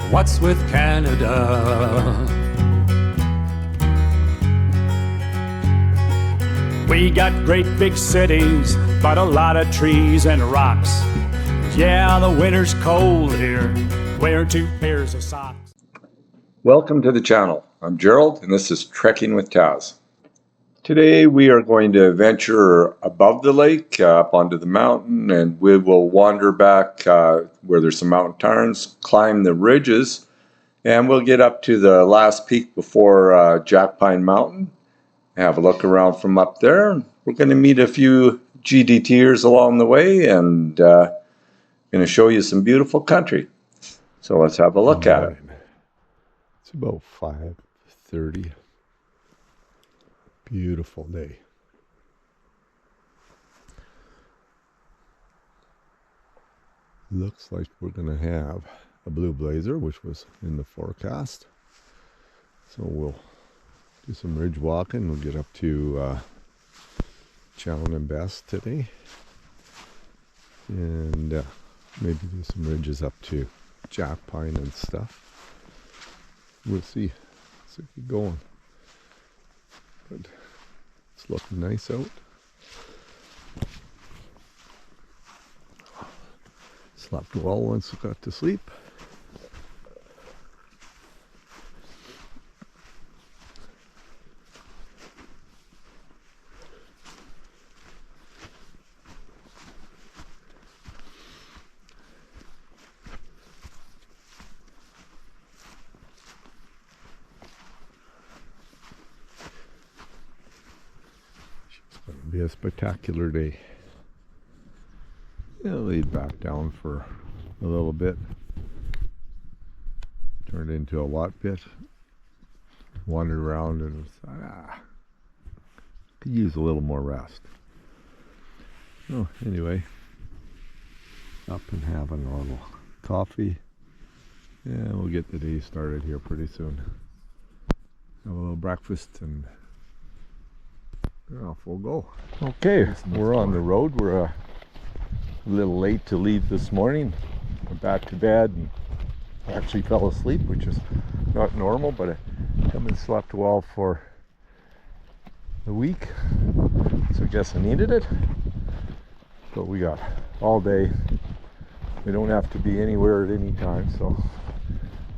What's with Canada? We got great big cities, but a lot of trees and rocks. Yeah, the winter's cold here. Wear 2 pairs of socks. Welcome to the channel. I'm Gerald and this is Trekking with Taz. Today we are going to venture above the lake, up onto the mountain, and we will wander back where there's some mountain tarns, climb the ridges, and we'll get up to the last peak before Jack Pine Mountain. Have a look around from up there. We're going to meet a few GDTers along the way and going to show you some beautiful country. So let's have a look at it. It's about 5:30. Beautiful day. Looks like we're going to have a blue blazer, which was in the forecast. So we'll do some ridge walking. We'll get up to CHOWN and BESS today. And maybe do some ridges up to Jack Pine and stuff. We'll see. Let's keep going. But it's looking nice out. Slept well once we got to sleep. Be a spectacular day. Yeah, laid back down for a little bit. Turned into a lot bit. Wandered around and thought, could use a little more rest. Oh, anyway, up and having a little coffee. Yeah, we'll get the day started here pretty soon. Have a little breakfast and off we'll go. Okay, we're on the road. We're a little late to leave this morning. Went back to bed and actually fell asleep, which is not normal, but I haven't slept well for the week, so I guess I needed it. But we got all day. We don't have to be anywhere at any time, so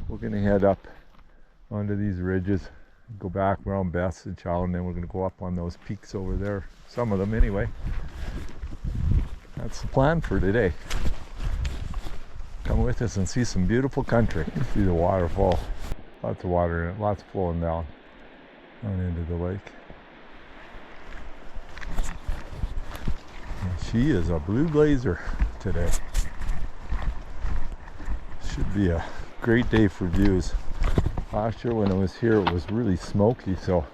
we're gonna head up onto these ridges, go back around BESS and CHOWN, and then we're going to go up on those peaks over there, some of them anyway. That's the plan for today. Come with us and see some beautiful country. See the waterfall, lots of water in it, lots flowing down into the lake. And she is a blue blazer today. Should be a great day for views. Last year when I was here it was really smoky, so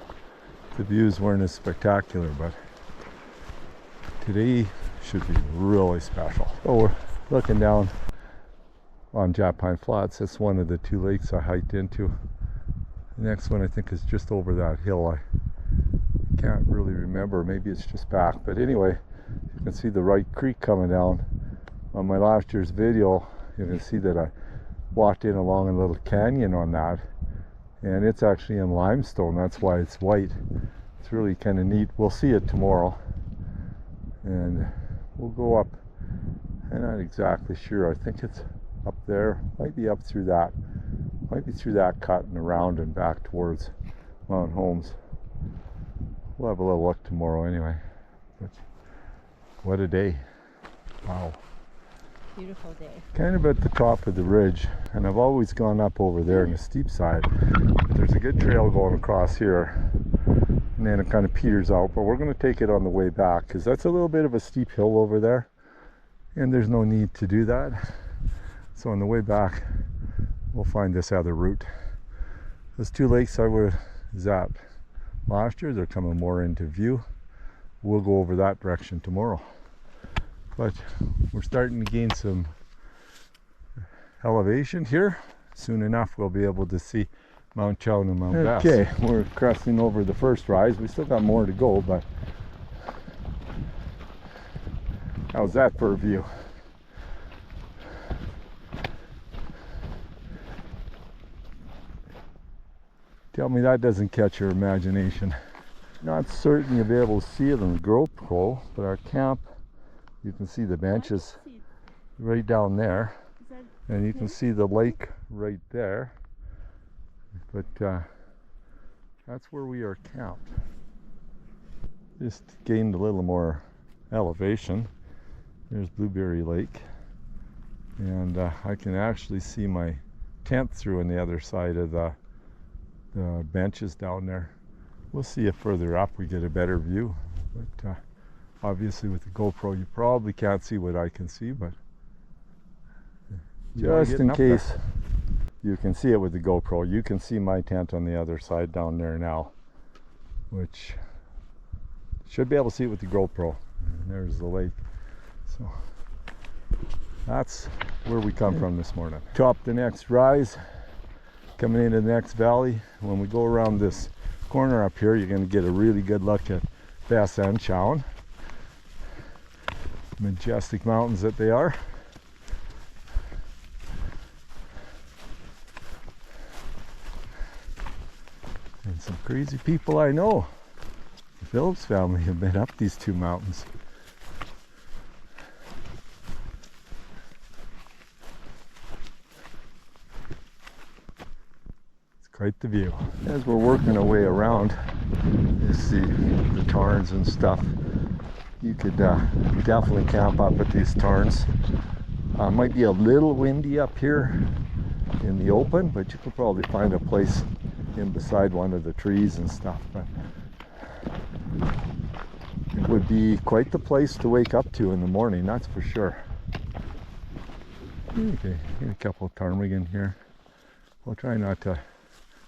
the views weren't as spectacular, but today should be really special. So we're looking down on Jack Pine Flats. That's one of the 2 lakes I hiked into. The next one I think is just over that hill. I can't really remember, maybe it's just back, but anyway, you can see the Wright Creek coming down. On my last year's video you can see that I walked in along a little canyon on that, and it's actually in limestone. That's why it's white. It's really kind of neat. We'll see it tomorrow, and we'll go up. I'm not exactly sure. I think it's up there. Might be up through that. Might be through that cut and around and back towards Mount Holmes. We'll have a little look tomorrow anyway. But what a day! Wow. Beautiful day. Kind of at the top of the ridge, and I've always gone up over there on the steep side. But there's a good trail going across here, and then it kind of peters out, but we're going to take it on the way back because that's a little bit of a steep hill over there, and there's no need to do that. So on the way back we'll find this other route. Those 2 lakes I was at last year, they're coming more into view. We'll go over that direction tomorrow. But we're starting to gain some elevation here. Soon enough we'll be able to see Mount CHOWN and Mount BESS. Okay, we're crossing over the first rise. We still got more to go, but how's that for a view? Tell me that doesn't catch your imagination. Not certain you'll be able to see it on the GoPro, but our camp, you can see the benches right down there, and you can see the lake right there. But that's where we are camped. Just gained a little more elevation. There's Blueberry Lake, and I can actually see my tent through on the other side of the benches down there. We'll see if further up we get a better view, but obviously with the GoPro you probably can't see what I can see, but just in case you can see it with the GoPro, you can see my tent on the other side down there now, which should be able to see it with the GoPro. And there's the lake. So that's where we come from this morning. Top the next rise, coming into the next valley. When we go around this corner up here, you're going to get a really good look at BESS and CHOWN. Majestic mountains that they are. And some crazy people I know. The Phillips family have been up these two mountains. It's quite the view. As we're working our way around, you see the tarns and stuff. You could definitely camp up at these tarns. Might be a little windy up here in the open, but you could probably find a place in beside one of the trees and stuff. But it would be quite the place to wake up to in the morning, that's for sure. Okay, get a couple of ptarmigan here. We'll try not to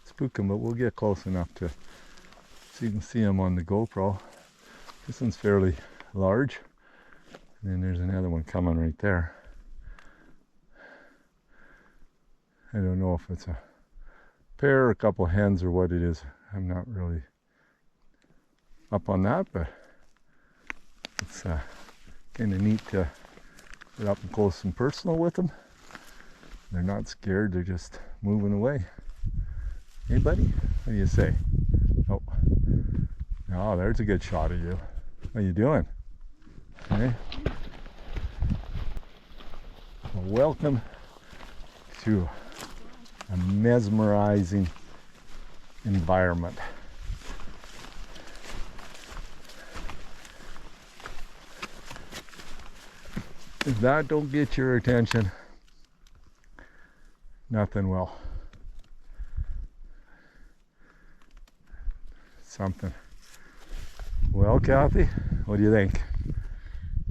spook them, but we'll get close enough to so you can see them on the GoPro. This one's fairly large, and then there's another one coming right there. I don't know if it's a pair or a couple of hens or what it is. I'm not really up on that, but it's kind of neat to get up and close and personal with them. They're not scared, they're just moving away. Hey buddy, what do you say? Oh, there's a good shot of you. How you doing? Hey. Well, welcome to a mesmerizing environment. If that don't get your attention, nothing will. Something. Well, Kathy, what do you think?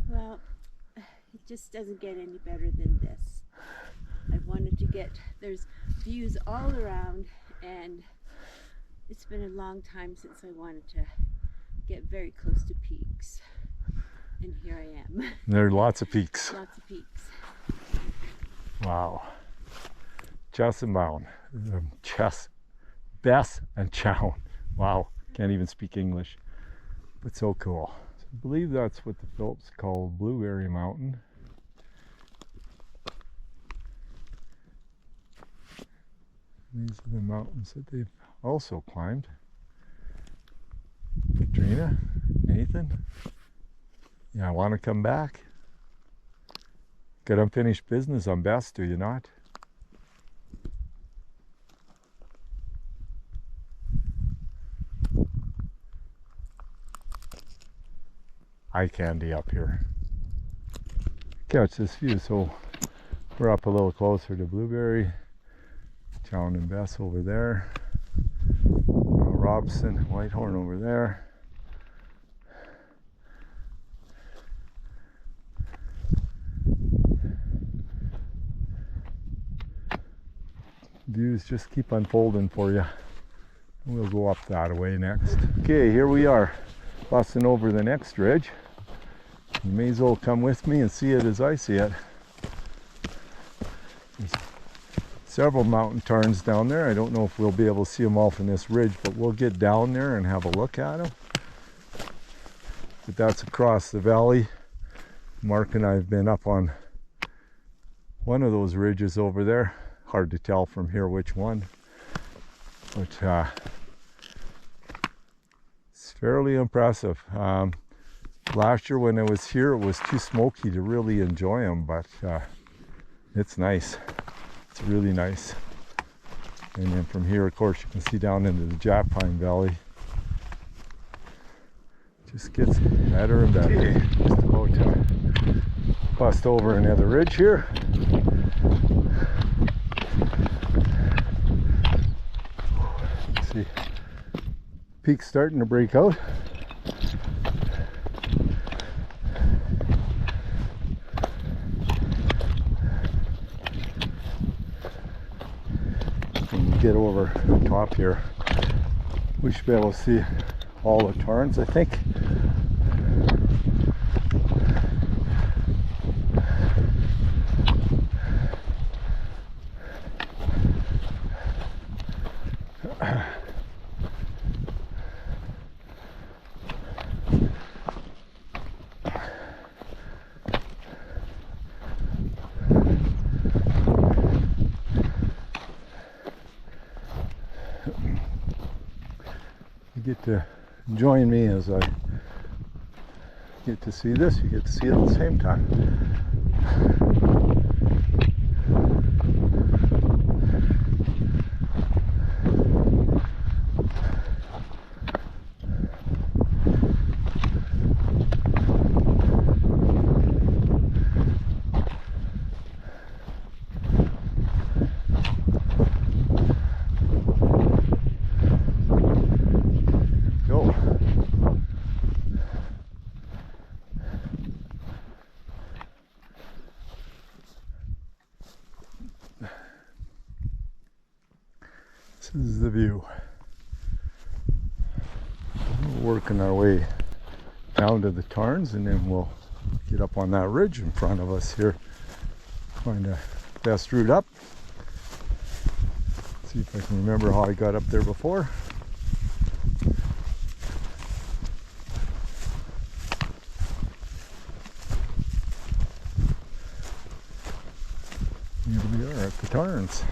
Well, it just doesn't get any better than this. I wanted to get, there's views all around, and it's been a long time since I wanted to get very close to peaks. And here I am. There are lots of peaks. Lots of peaks. Wow. Chess and Bound. Chess. BESS and CHOWN. Wow. Can't even speak English. But so cool. So I believe that's what the Phillips call Blueberry Mountain. These are the mountains that they've also climbed. Katrina, Nathan, yeah, I want to come back. Got unfinished business on BESS, do you not? Eye candy up here. Catch this view, so we're up a little closer to Blueberry. CHOWN and BESS over there. Robson, Whitehorn over there. Views just keep unfolding for you. We'll go up that way next. Okay, here we are, busting over the next ridge. You may as well come with me and see it as I see it. There's several mountain tarns down there. I don't know if we'll be able to see them all from this ridge, but we'll get down there and have a look at them. But that's across the valley. Mark and I have been up on one of those ridges over there. Hard to tell from here which one. but it's fairly impressive. Last year when I was here, it was too smoky to really enjoy them, but it's nice. It's really nice. And then from here, of course, you can see down into the Jack Pine Valley. Just gets better and better. Okay, just about to bust over another ridge here. You see, peak's starting to break out. When we get over the top here, we should be able to see all the tarns, I think. You get to join me as I get to see this. You get to see it at the same time. This is the view. We're working our way down to the tarns, and then we'll get up on that ridge in front of us here. Find the best route up. See if I can remember how I got up there before. Here we are at the tarns.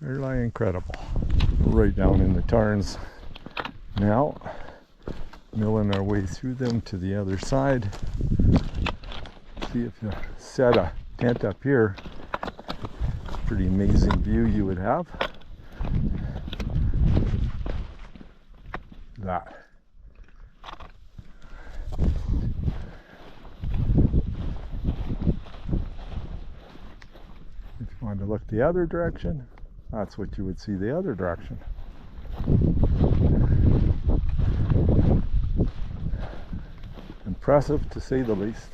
They're like incredible. We're right down in the tarns now, milling our way through them to the other side. See if you set a tent up here, pretty amazing view you would have. That. If you wanted to look the other direction, that's what you would see the other direction. Impressive to say the least.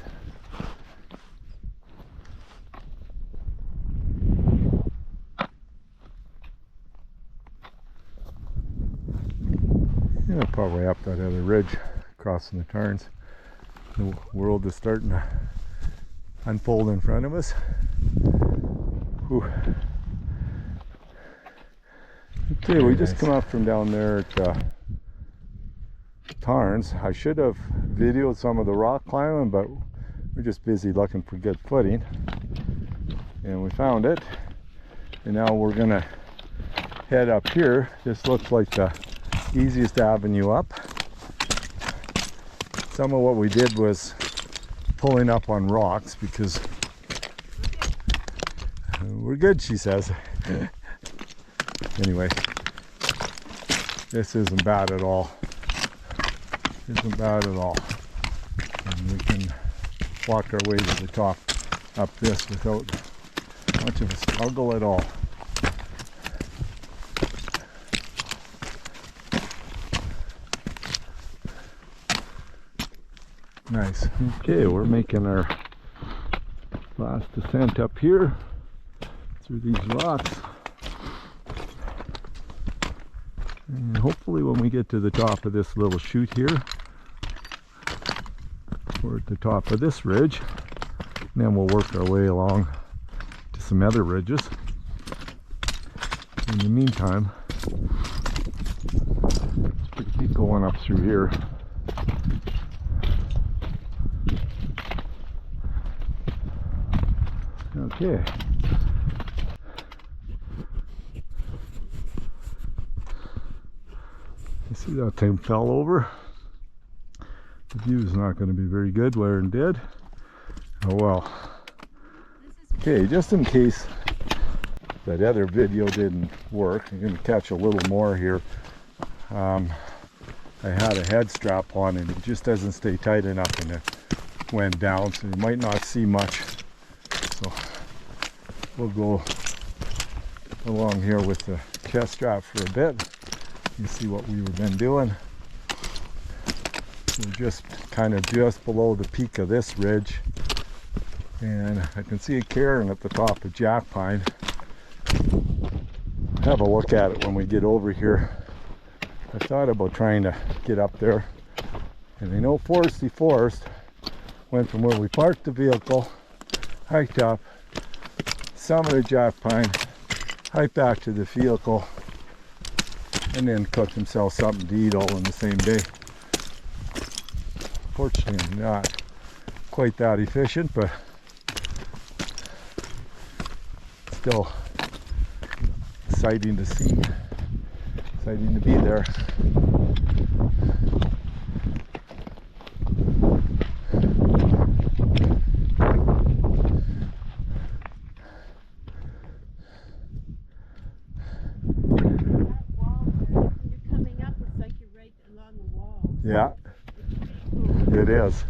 Yeah, probably up that other ridge, crossing the tarns. The world is starting to unfold in front of us. Whew. Okay, we just come up from down there at Tarns. I should have videoed some of the rock climbing, but we're just busy looking for good footing. And we found it. And now we're gonna head up here. This looks like the easiest avenue up. Some of what we did was pulling up on rocks because we're good, she says. Anyway, this isn't bad at all. Isn't bad at all. And we can walk our way to the top up this without much of a struggle at all. Nice. Okay, we're making our last descent up here through these rocks. And hopefully when we get to the top of this little chute here, we're at the top of this ridge, and then we'll work our way along to some other ridges. In the meantime, it's pretty Keep going up through here. Okay. You see that thing fell over? The view's not going to be very good where it did. Oh well. Okay, just in case that other video didn't work, I'm going to catch a little more here. I had a head strap on and it just doesn't stay tight enough and it went down, so you might not see much. So we'll go along here with the chest strap for a bit. You see what we've been doing. We're just kind of just below the peak of this ridge, and I can see a cairn at the top of jack pine. Have a look at it when we get over here. I thought about trying to get up there, and I know Foresty Forest went from where we parked the vehicle, hiked up, summit of jack pine, hiked back to the vehicle, and then cooked himself something to eat all in the same day. Fortunately, I'm not quite that efficient, but still exciting to see, exciting to be there. Yeah, it is.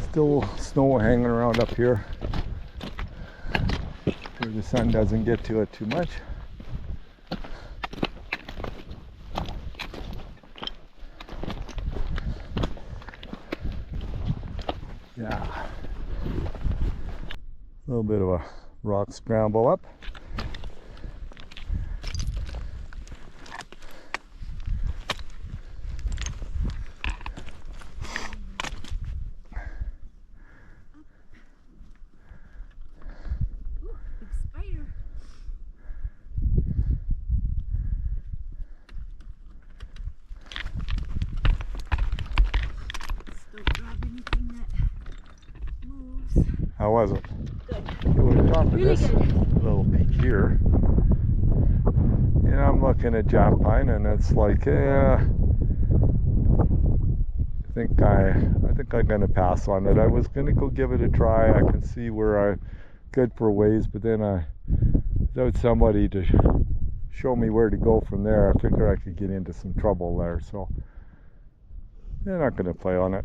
Still snow hanging around up here where the sun doesn't get to it too much. Yeah. A little bit of a rock scramble up. How was it? Good. Okay, we're on top of Really this good. little peak here. And I'm looking at jack pine and it's like, I think I'm gonna pass on it. I was gonna go give it a try. I can see where I'm good for a ways, but then without somebody to show me where to go from there, I figure I could get into some trouble there. So they're not gonna play on it.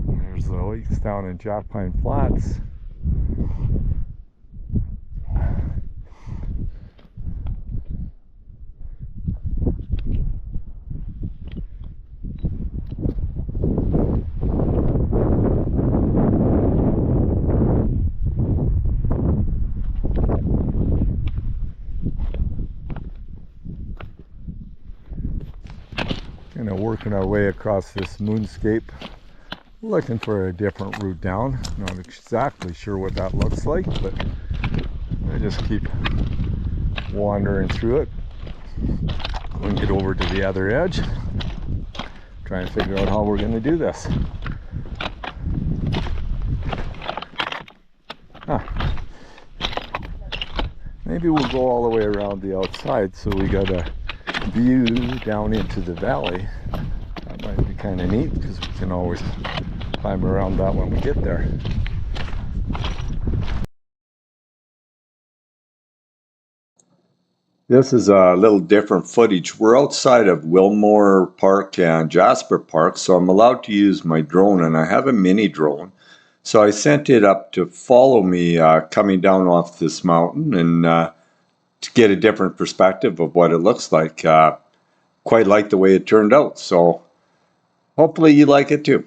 There's the lakes down in Jack Pine Flats. Kind of working our way across this moonscape, looking for a different route down. Not exactly sure what that looks like, but I just keep wandering through it. We'll get over to the other edge, try and figure out how we're going to do this. Maybe we'll go all the way around the outside so we got a view down into the valley. That might be kind of neat because we can always climb around that when we get there. This is a little different footage. We're outside of Wilmore Park and Jasper Park, so I'm allowed to use my drone, and I have a mini drone. So I sent it up to follow me coming down off this mountain and to get a different perspective of what it looks like. Quite like the way it turned out, so hopefully you like it too.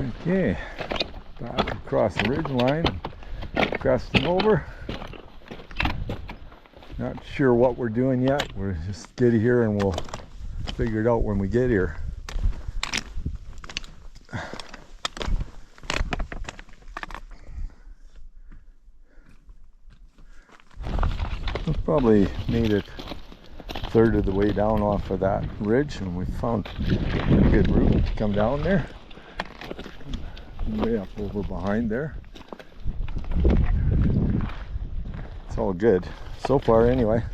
Okay, back across the ridge line, cresting over. Not sure what we're doing yet. We're just get here and we'll figure it out when we get here. We've probably made it a third of the way down off of that ridge, and we found a good route to come down there. Way up over behind there. It's all good so far anyway.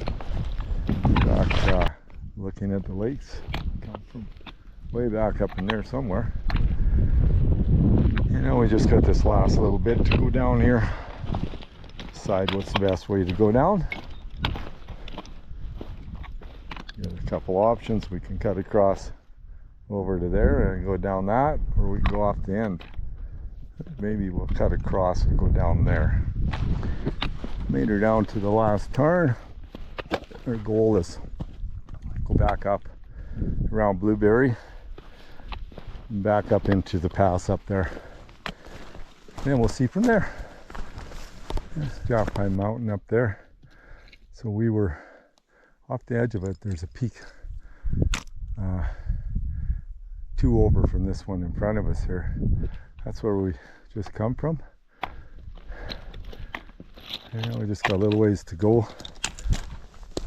Back, looking at the lakes, come from way back up in there somewhere. You know, we just got this last little bit to go down here. Decide what's the best way to go down. Got a couple options. We can cut across over to there and go down that, or we can go off the end. Maybe we'll cut across and go down there. Made her down to the last turn. Our goal is go back up around Blueberry and back up into the pass up there. Then we'll see from there. There's Jackpine Mountain up there. So we were off the edge of it. There's a peak 2 over from this one in front of us here. That's where we just come from. And we just got a little ways to go.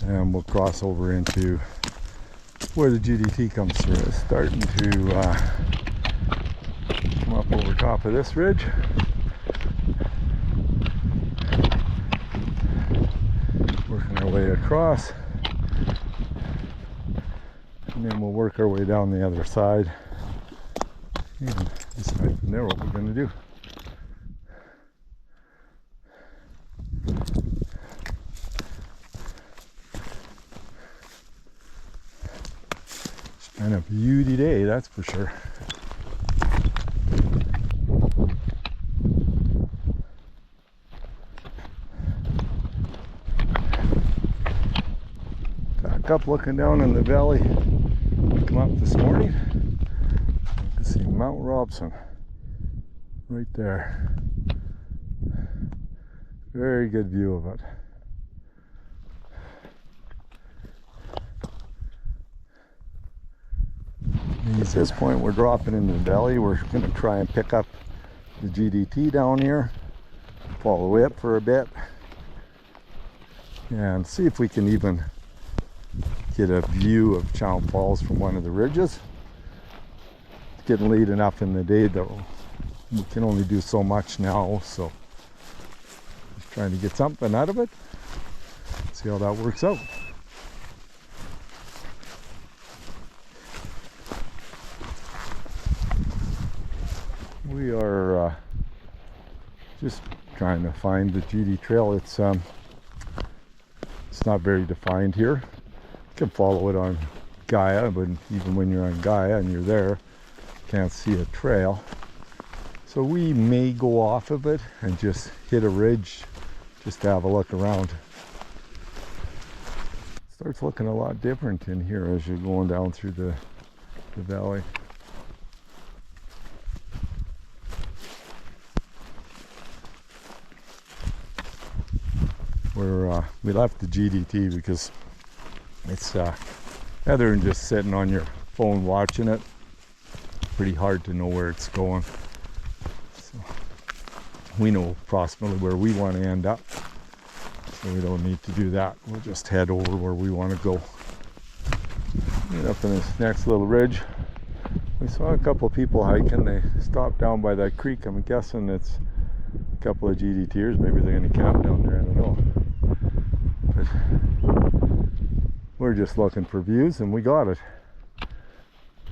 And we'll cross over into where the GDT comes through. It's starting to come up over top of this ridge. Working our way across. And then we'll work our way down the other side. And decide from there what we're going to do. It's been a beauty day, that's for sure. Back up looking down in the valley. Come up this morning. You can see Mount Robson right there. Very good view of it. At this point we're dropping into the valley. We're going to try and pick up the GDT down here, follow it for a bit, and see if we can even get a view of CHOWN Falls from one of the ridges. It's getting late enough in the day that we can only do so much now, so just trying to get something out of it, see how that works out. We are just trying to find the GD trail. It's not very defined here. You can follow it on Gaia, but even when you're on Gaia and you're there, you can't see a trail. So we may go off of it and just hit a ridge just to have a look around. It starts looking a lot different in here as you're going down through the valley. We left the GDT because it's rather than just sitting on your phone watching it, pretty hard to know where it's going. So we know approximately where we want to end up, so we don't need to do that. We'll just head over where we want to go. Get up in this next little ridge. We saw a couple of people hiking. They stopped down by that creek. I'm guessing it's a couple of GDTers. Maybe they're going to camp down there. I don't know. But we're just looking for views, and we got it.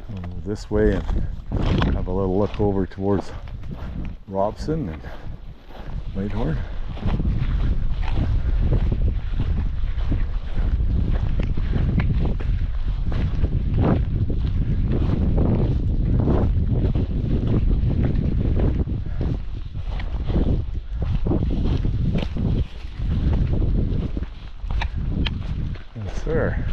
We'll go this way and have a little look over towards Robson and Whitehorn. There.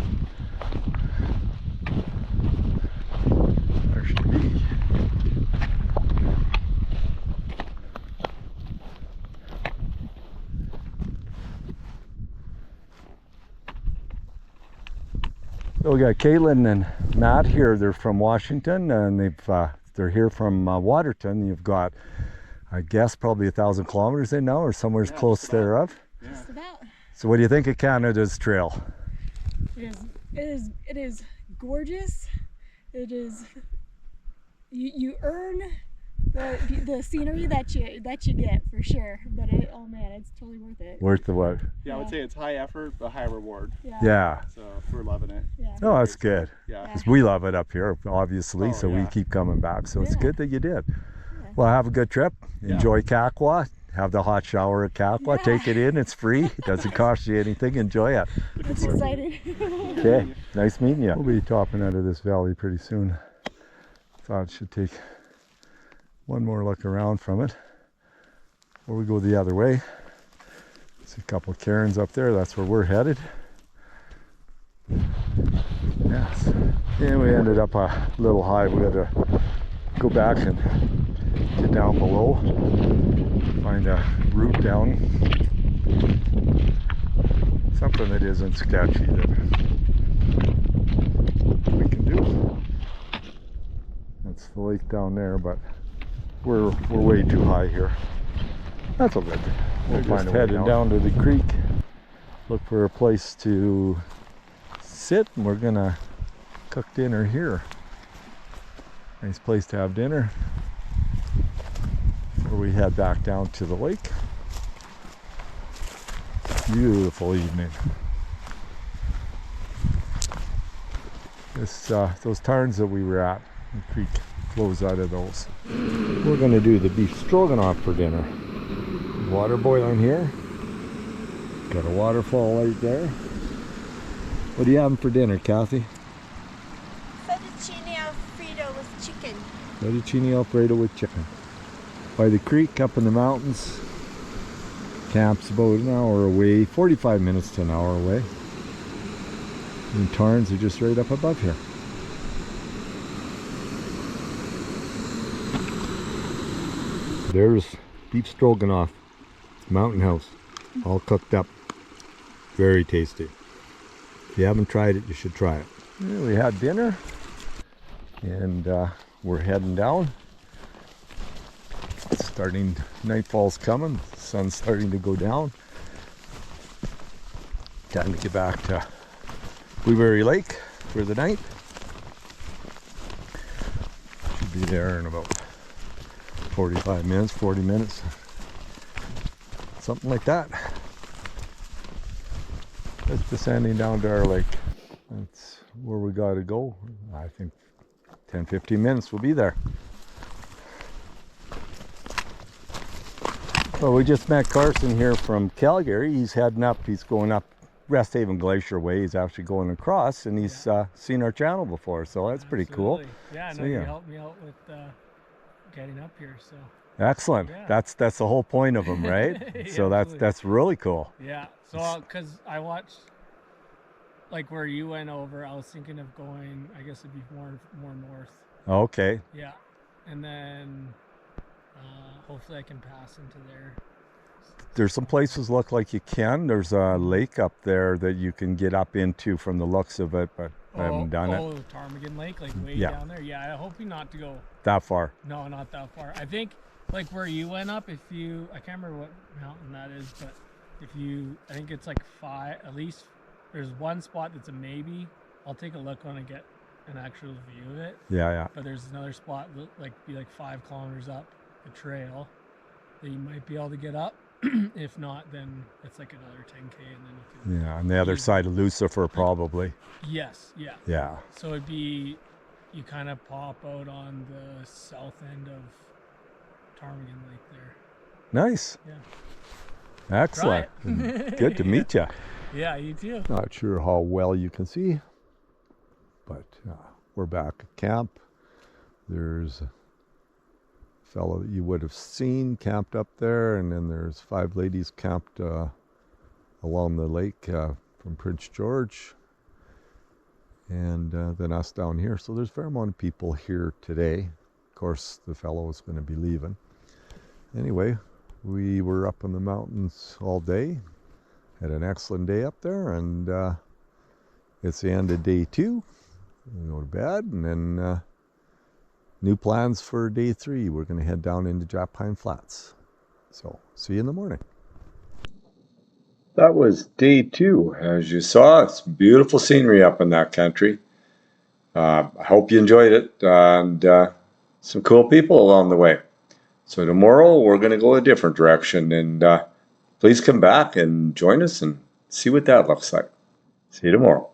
There should be. So we got Caitlin and Matt here. They're from Washington, and they're here from Waterton. You've got, I guess, probably 1,000 kilometers in now, or somewhere close thereof. Yeah. Just about. So what do you think of Canada's trail? It is gorgeous. It is. You earn the scenery that you get for sure. But oh man, it's totally worth it. Worth the what? Yeah, I would say it's high effort but high reward. Yeah. So we're loving it. Yeah. Oh, that's good. Yeah. Because we love it up here, obviously, Oh, so we yeah. keep coming back. So it's Yeah. good that you did. Yeah. Well, have a good trip. Yeah. Enjoy Kakwa. Have the hot shower at Kakwa. Yeah. Take it in. It's free. It doesn't cost you anything. Enjoy it. It's exciting. Okay. Nice meeting you. We'll be topping out of this valley pretty soon. Thought it should take one more look around from it before we go the other way. See a couple of cairns up there. That's where we're headed. Yes. And we ended up a little high. We had to go back and get down below. Find a route down. Something that isn't sketchy that we can do. That's the lake down there, but we're way too high here. That's all good. We're just heading down to the creek. Look for a place to sit, and we're gonna cook dinner here. Nice place to have dinner before we head back down to the lake. Beautiful evening. Those tarns that we were at, the creek flows out of those. We're gonna do the beef stroganoff for dinner. Water boiling here. Got a waterfall right there. What are you having for dinner, Kathy? Fettuccine Alfredo with chicken. Fettuccine Alfredo with chicken. By the creek up in the mountains. Camp's about an hour away, 45 minutes to an hour away. And tarns are just right up above here. There's beef stroganoff, mountain house, all cooked up. Very tasty. If you haven't tried it, you should try it. Yeah, we had dinner, and we're heading down. It's starting, nightfall's coming, the sun's starting to go down. Time to get back to Blueberry Lake for the night. Should be there in about 45 minutes, 40 minutes, something like that. It's descending down to our lake. That's where we got to go. I think 10-15 minutes we'll be there. Well, we just met Carson here from Calgary. He's heading up, he's going up Rest Haven Glacier way. He's actually going across, and he's seen our channel before, so that's pretty cool. Yeah, I So, know you yeah. helped me out with getting up here, so Excellent. Yeah. That's the whole point of them, right? Yeah, So absolutely. that's really cool. yeah. So because I watched like where you went over, I was thinking of going. I guess it'd be more north. Okay. Yeah, and then hopefully I can pass into there. There's some places look like you can. There's a lake up there that you can get up into from the looks of it, but I haven't done it Oh, Ptarmigan Lake, like way Yeah. down there. Yeah, I hope you not to go. that far. No, not that far. I think like where you went up, if you, I can't remember what mountain that is, but if you, I think it's like 5, at least there's one spot that's a maybe. I'll take a look when I get an actual view of it. Yeah. But there's another spot that be like 5 kilometers up the trail that you might be able to get up. If not, then it's like another 10K, and then you can. Yeah, on the other side of Lucifer, probably. Yes, yeah. Yeah. So it'd be, you kind of pop out on the south end of Ptarmigan Lake there. Nice. Yeah. Excellent. Good to meet you. Yeah, you too. Not sure how well you can see, but we're back at camp. There's a fellow that you would have seen camped up there, and then there's 5 ladies camped along the lake from Prince George, and then us down here. So there's a fair amount of people here today. Of course, the fellow is going to be leaving. Anyway, we were up in the mountains all day. Had an excellent day up there, and it's the end of day 2. We go to bed, and then new plans for day 3. We're going to head down into Jack Pine Flats. So, see you in the morning. That was day 2. As you saw, it's beautiful scenery up in that country. I hope you enjoyed it, and some cool people along the way. So tomorrow we're going to go a different direction, and please come back and join us and see what that looks like. See you tomorrow.